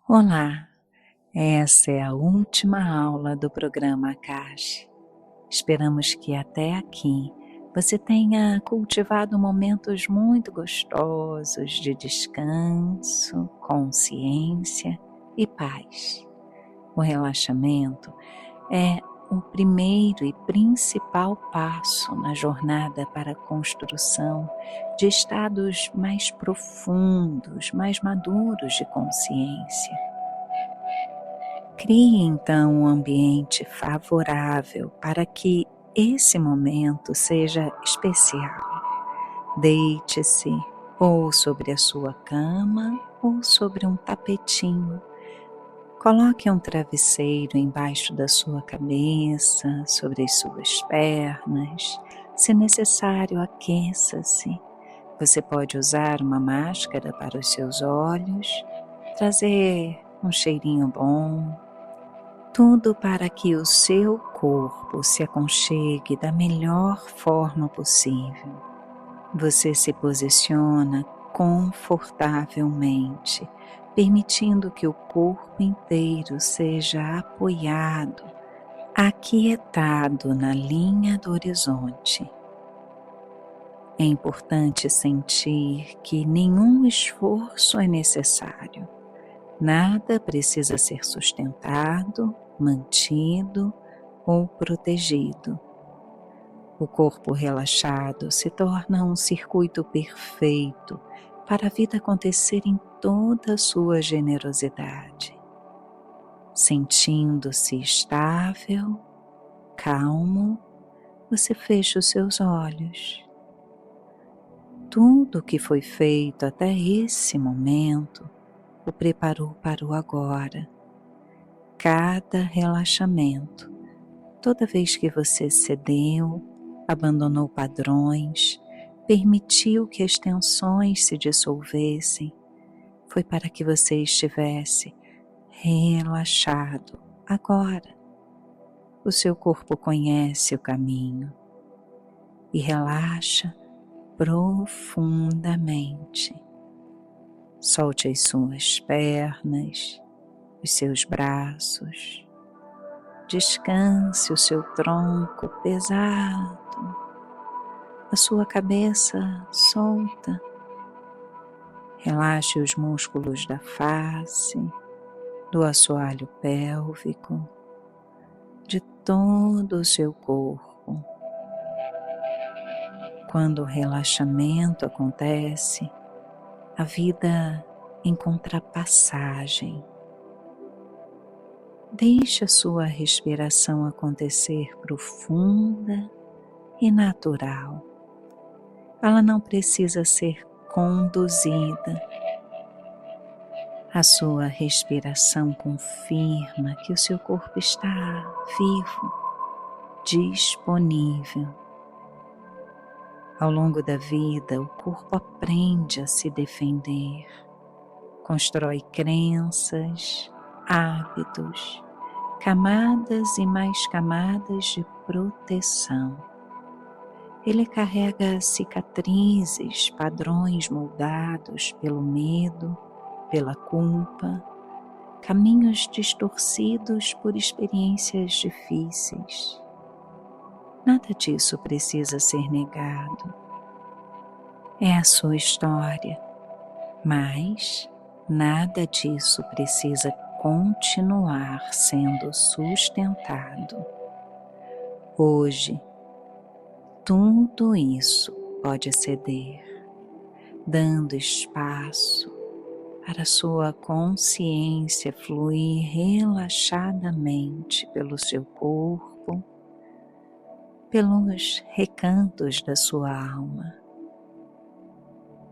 Olá, essa é a última aula do programa Akashi. Esperamos que até aqui você tenha cultivado momentos muito gostosos de descanso, consciência e paz. O relaxamento é o primeiro e principal passo na jornada para a construção de estados mais profundos, mais maduros de consciência. Crie então um ambiente favorável para que esse momento seja especial. Deite-se ou sobre a sua cama ou sobre um tapetinho. Coloque um travesseiro embaixo da sua cabeça, sobre as suas pernas. Se necessário, aqueça-se. Você pode usar uma máscara para os seus olhos, trazer um cheirinho bom. Tudo para que o seu corpo se aconchegue da melhor forma possível. Você se posiciona confortavelmente, permitindo que o corpo inteiro seja apoiado, aquietado na linha do horizonte. É importante sentir que nenhum esforço é necessário. Nada precisa ser sustentado, mantido ou protegido. O corpo relaxado se torna um circuito perfeito para a vida acontecer em toda a sua generosidade. Sentindo-se estável, calmo, você fecha os seus olhos. Tudo o que foi feito até esse momento o preparou para o agora. Cada relaxamento, toda vez que você cedeu, abandonou padrões, permitiu que as tensões se dissolvessem, foi para que você estivesse relaxado agora. O seu corpo conhece o caminho e relaxa profundamente. Solte as suas pernas, os seus braços. Descanse o seu tronco pesado, a sua cabeça solta. Relaxe os músculos da face, do assoalho pélvico, de todo o seu corpo. Quando o relaxamento acontece, a vida encontra passagem. Deixe a sua respiração acontecer profunda e natural. Ela não precisa ser conduzida. A sua respiração confirma que o seu corpo está vivo, disponível. Ao longo da vida, o corpo aprende a se defender, constrói crenças, hábitos, camadas e mais camadas de proteção. Ele carrega cicatrizes, padrões moldados pelo medo, pela culpa, caminhos distorcidos por experiências difíceis. Nada disso precisa ser negado. É a sua história, mas nada disso precisa continuar sendo sustentado. Hoje, tudo isso pode ceder, dando espaço para a sua consciência fluir relaxadamente pelo seu corpo, pelos recantos da sua alma.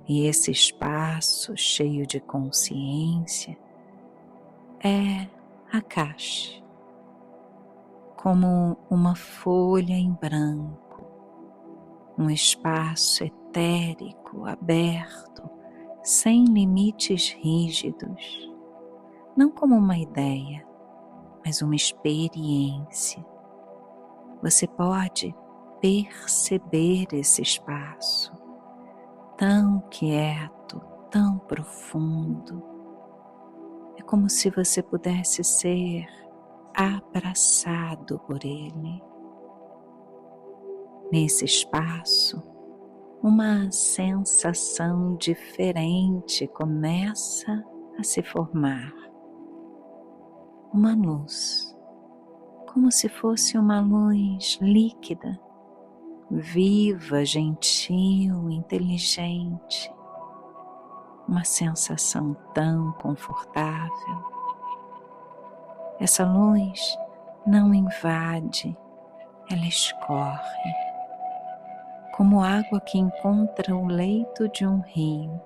E esse espaço cheio de consciência é Akashi, como uma folha em branco, um espaço etérico, aberto, sem limites rígidos, não como uma ideia, mas uma experiência. Você pode perceber esse espaço tão quieto, tão profundo. É como se você pudesse ser abraçado por ele. Nesse espaço, uma sensação diferente começa a se formar. Uma luz, como se fosse uma luz líquida, viva, gentil, inteligente. Uma sensação tão confortável. Essa luz não invade, ela escorre, como água que encontra o leito de um rio.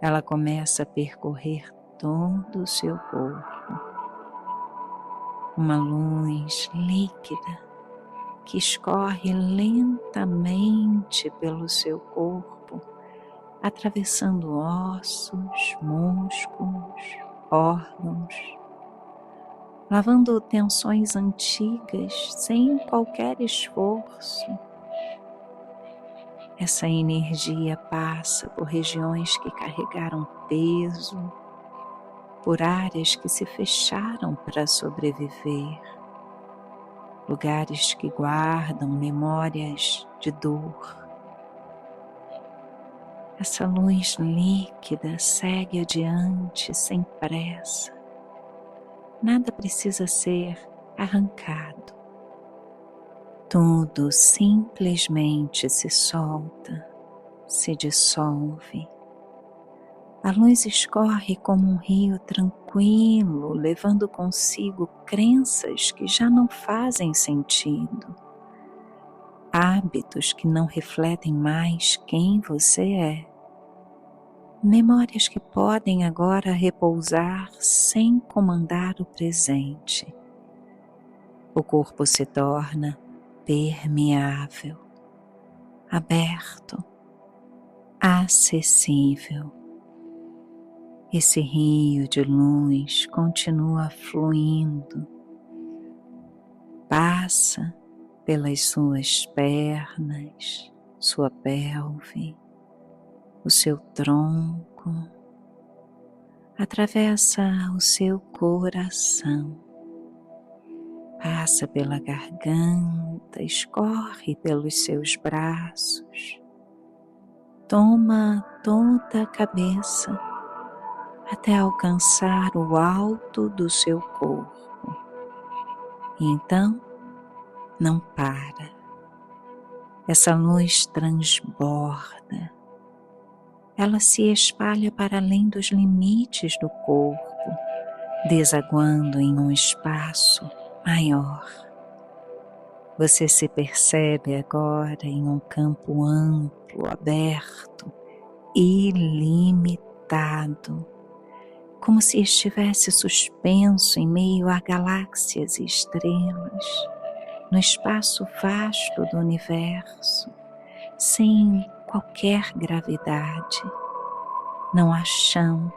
Ela começa a percorrer todo o seu corpo. Uma luz líquida que escorre lentamente pelo seu corpo, atravessando ossos, músculos, órgãos, lavando tensões antigas sem qualquer esforço. Essa energia passa por regiões que carregaram peso, por áreas que se fecharam para sobreviver, lugares que guardam memórias de dor. Essa luz líquida segue adiante sem pressa. Nada precisa ser arrancado. Tudo simplesmente se solta, se dissolve. A luz escorre como um rio tranquilo, levando consigo crenças que já não fazem sentido, hábitos que não refletem mais quem você é, memórias que podem agora repousar sem comandar o presente. O corpo se torna permeável, aberto, acessível. Esse rio de luz continua fluindo, passa pelas suas pernas, sua pelve, o seu tronco, atravessa o seu coração, passa pela garganta, escorre pelos seus braços, toma toda a cabeça, até alcançar o alto do seu corpo. E então, não para. Essa luz transborda. Ela se espalha para além dos limites do corpo, desaguando em um espaço maior. Você se percebe agora em um campo amplo, aberto, ilimitado, como se estivesse suspenso em meio a galáxias e estrelas, no espaço vasto do universo, sem qualquer gravidade. Não há chão,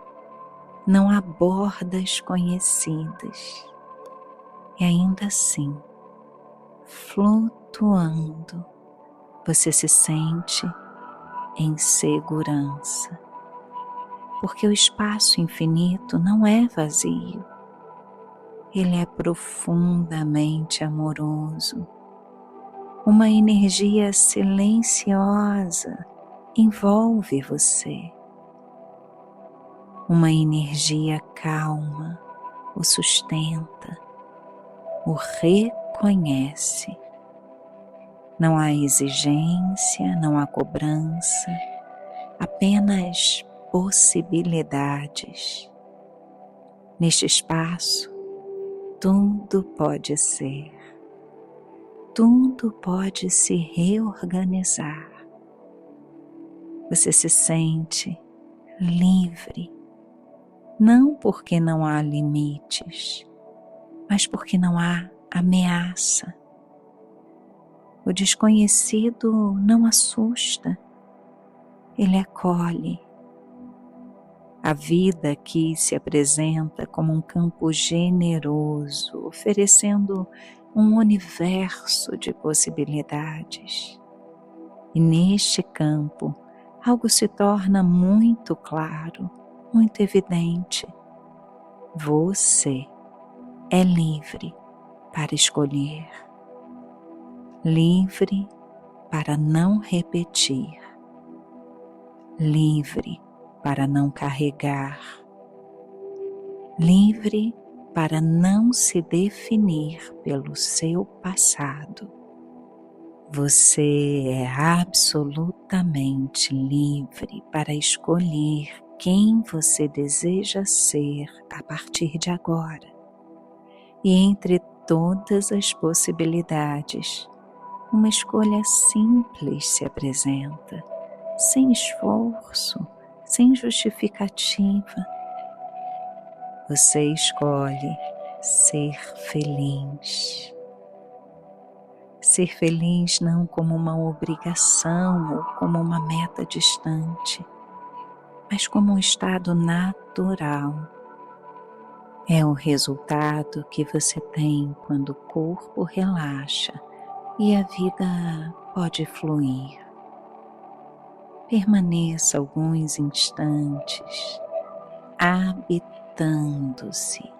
não há bordas conhecidas. E ainda assim, flutuando, você se sente em segurança. Porque o espaço infinito não é vazio, ele é profundamente amoroso. Uma energia silenciosa envolve você. Uma energia calma o sustenta, o reconhece. Não há exigência, não há cobrança, apenas possibilidades. Neste espaço, tudo pode ser, tudo pode se reorganizar. Você se sente livre, não porque não há limites, mas porque não há ameaça. O desconhecido não assusta, ele acolhe. A vida aqui se apresenta como um campo generoso, oferecendo um universo de possibilidades. E neste campo, algo se torna muito claro, muito evidente. Você é livre para escolher, livre para não repetir, livre para não carregar, livre para não se definir pelo seu passado. Você é absolutamente livre para escolher quem você deseja ser a partir de agora. E entre todas as possibilidades, uma escolha simples se apresenta, sem esforço, sem justificativa. Você escolhe ser feliz. Ser feliz não como uma obrigação ou como uma meta distante, mas como um estado natural. É o resultado que você tem quando o corpo relaxa e a vida pode fluir. Permaneça alguns instantes habitando-se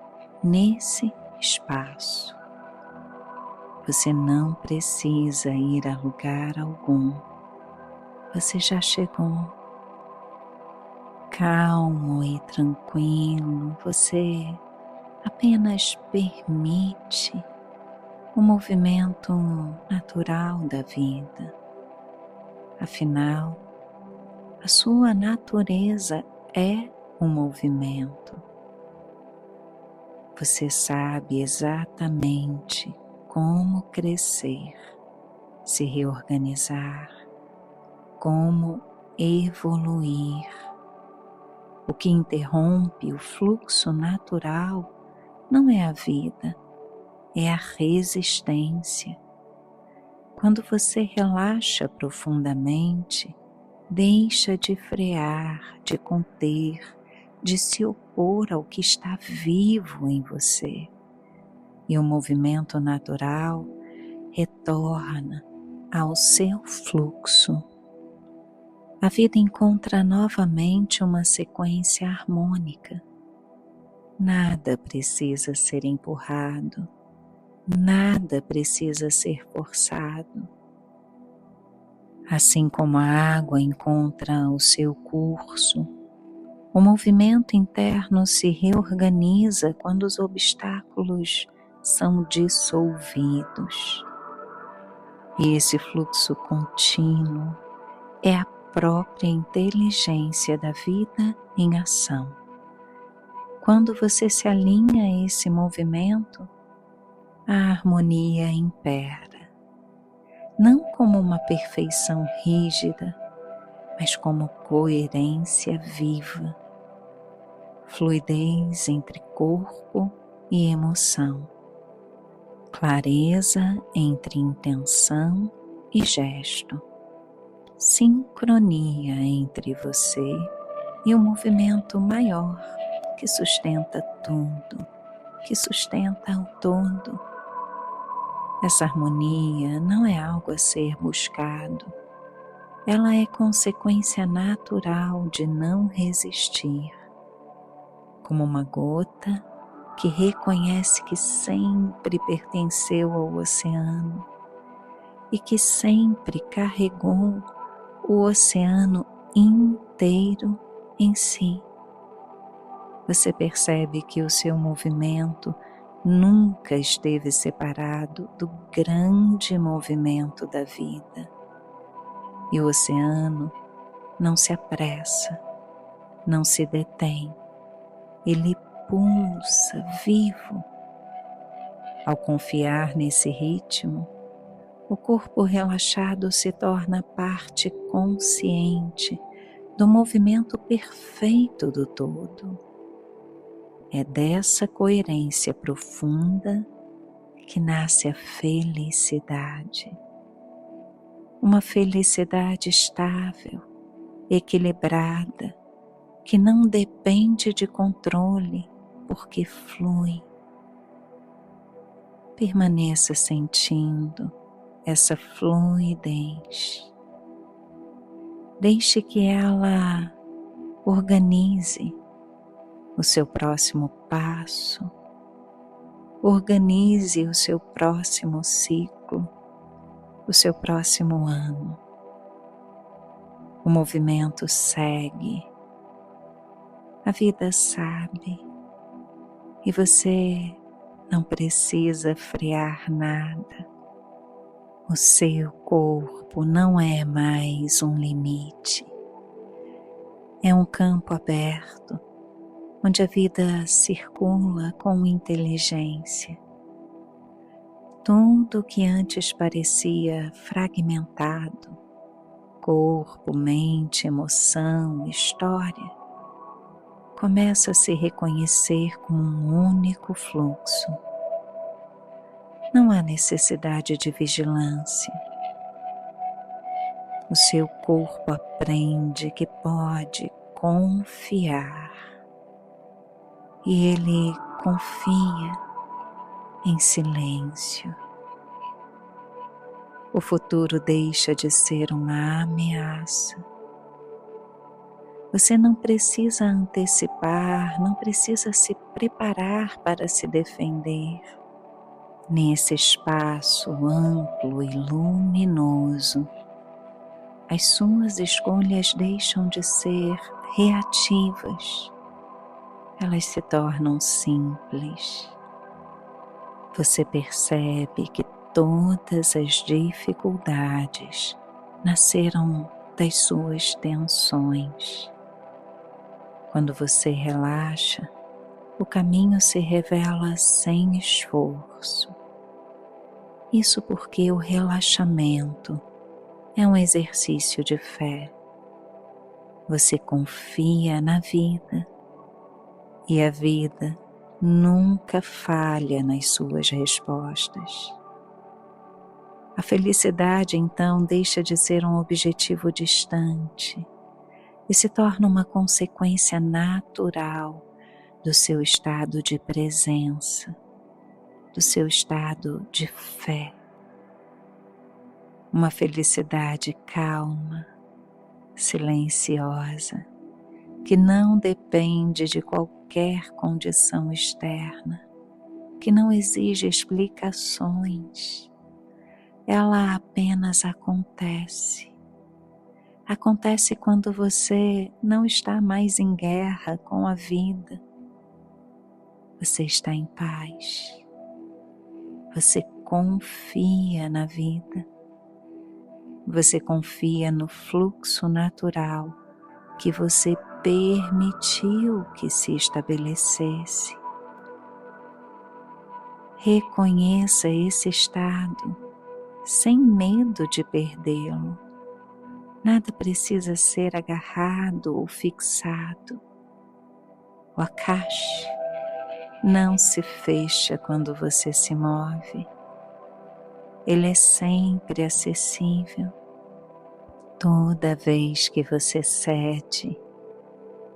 nesse espaço. Você não precisa ir a lugar algum. Você já chegou. Calmo e tranquilo, você apenas permite o movimento natural da vida. Afinal, a sua natureza é um movimento. Você sabe exatamente como crescer, se reorganizar, como evoluir. O que interrompe o fluxo natural não é a vida, é a resistência. Quando você relaxa profundamente, deixa de frear, de conter, de se opor ao que está vivo em você. E o movimento natural retorna ao seu fluxo. A vida encontra novamente uma sequência harmônica. Nada precisa ser empurrado, nada precisa ser forçado. Assim como a água encontra o seu curso, o movimento interno se reorganiza quando os obstáculos são dissolvidos. E esse fluxo contínuo é a própria inteligência da vida em ação. Quando você se alinha a esse movimento, a harmonia impera, não como uma perfeição rígida, mas como coerência viva, fluidez entre corpo e emoção, clareza entre intenção e gesto, sincronia entre você e o movimento maior que sustenta tudo, que sustenta o todo. Essa harmonia não é algo a ser buscado, ela é consequência natural de não resistir, como uma gota que reconhece que sempre pertenceu ao oceano e que sempre carregou o oceano inteiro em si. Você percebe que o seu movimento nunca esteve separado do grande movimento da vida. E o oceano não se apressa, não se detém, ele pulsa vivo. Ao confiar nesse ritmo, o corpo relaxado se torna parte consciente do movimento perfeito do todo. É dessa coerência profunda que nasce a felicidade. Uma felicidade estável, equilibrada, que não depende de controle, porque flui. Permaneça sentindo essa fluidez. Deixe que ela organize o seu próximo passo, organize o seu próximo ciclo, o seu próximo ano. O movimento segue, a vida sabe, e você não precisa frear nada. O seu corpo não é mais um limite, é um campo aberto, onde a vida circula com inteligência. Tudo que antes parecia fragmentado, corpo, mente, emoção, história, começa a se reconhecer como um único fluxo. Não há necessidade de vigilância. O seu corpo aprende que pode confiar e ele confia em silêncio. O futuro deixa de ser uma ameaça. Você não precisa antecipar, não precisa se preparar para se defender. Nesse espaço amplo e luminoso, as suas escolhas deixam de ser reativas. Elas se tornam simples. Você percebe que todas as dificuldades nasceram das suas tensões. Quando você relaxa, o caminho se revela sem esforço. Isso porque o relaxamento é um exercício de fé. Você confia na vida e a vida nunca falha nas suas respostas. A felicidade, então, deixa de ser um objetivo distante e se torna uma consequência natural do seu estado de presença, do seu estado de fé. Uma felicidade calma, silenciosa, que não depende de qualquer condição externa, que não exige explicações. Ela apenas acontece. Acontece quando você não está mais em guerra com a vida. Você está em paz. Você confia na vida. Você confia no fluxo natural que você permitiu que se estabelecesse. Reconheça esse estado sem medo de perdê-lo. Nada precisa ser agarrado ou fixado. O Akash não se fecha quando você se move. Ele é sempre acessível. Toda vez que você cede,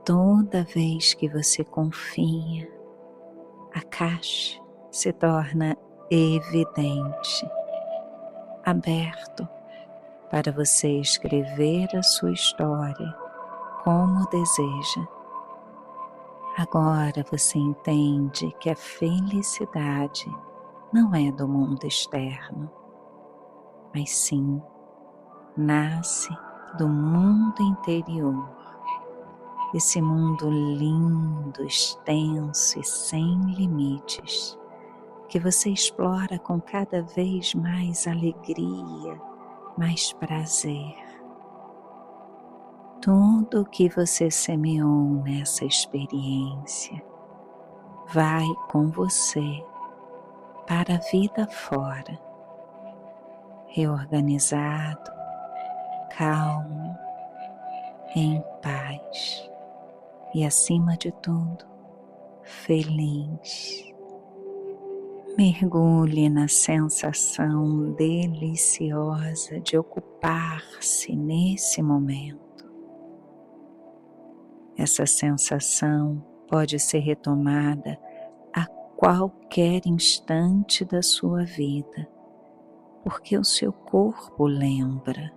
toda vez que você confia, Akash se torna evidente, aberto para você escrever a sua história como deseja. Agora você entende que a felicidade não é do mundo externo, mas sim nasce do mundo interior. Esse mundo lindo, extenso e sem limites, que você explora com cada vez mais alegria, mais prazer. Tudo o que você semeou nessa experiência vai com você para a vida fora, reorganizado, calmo, em paz e, acima de tudo, feliz. Mergulhe na sensação deliciosa de ocupar-se nesse momento. Essa sensação pode ser retomada a qualquer instante da sua vida, porque o seu corpo lembra,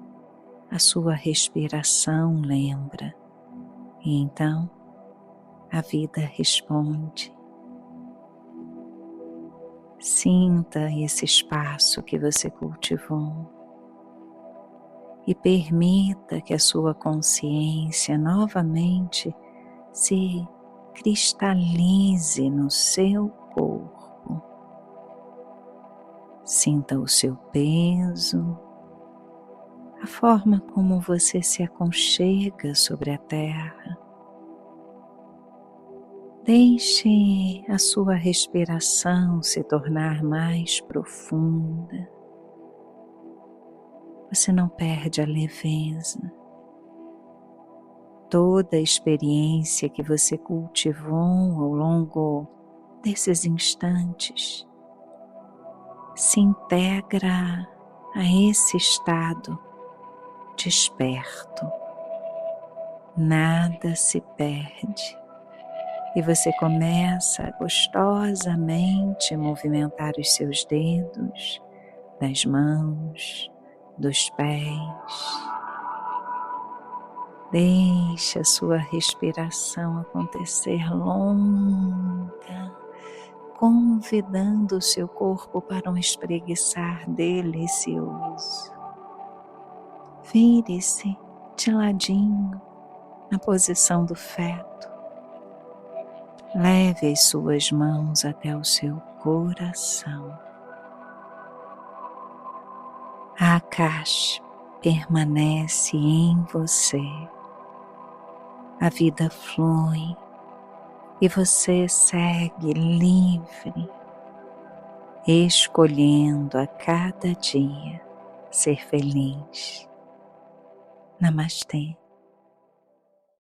a sua respiração lembra, e então a vida responde. Sinta esse espaço que você cultivou e permita que a sua consciência novamente se cristalize no seu corpo. Sinta o seu peso, a forma como você se aconchega sobre a terra. Deixe a sua respiração se tornar mais profunda. Você não perde a leveza. Toda a experiência que você cultivou ao longo desses instantes se integra a esse estado desperto. Nada se perde. E você começa a gostosamente movimentar os seus dedos, das mãos, dos pés. Deixe a sua respiração acontecer longa, convidando o seu corpo para um espreguiçar delicioso. Vire-se de ladinho, na posição do feto. Leve as suas mãos até o seu coração. A Akash permanece em você. A vida flui e você segue livre, escolhendo a cada dia ser feliz. Namastê.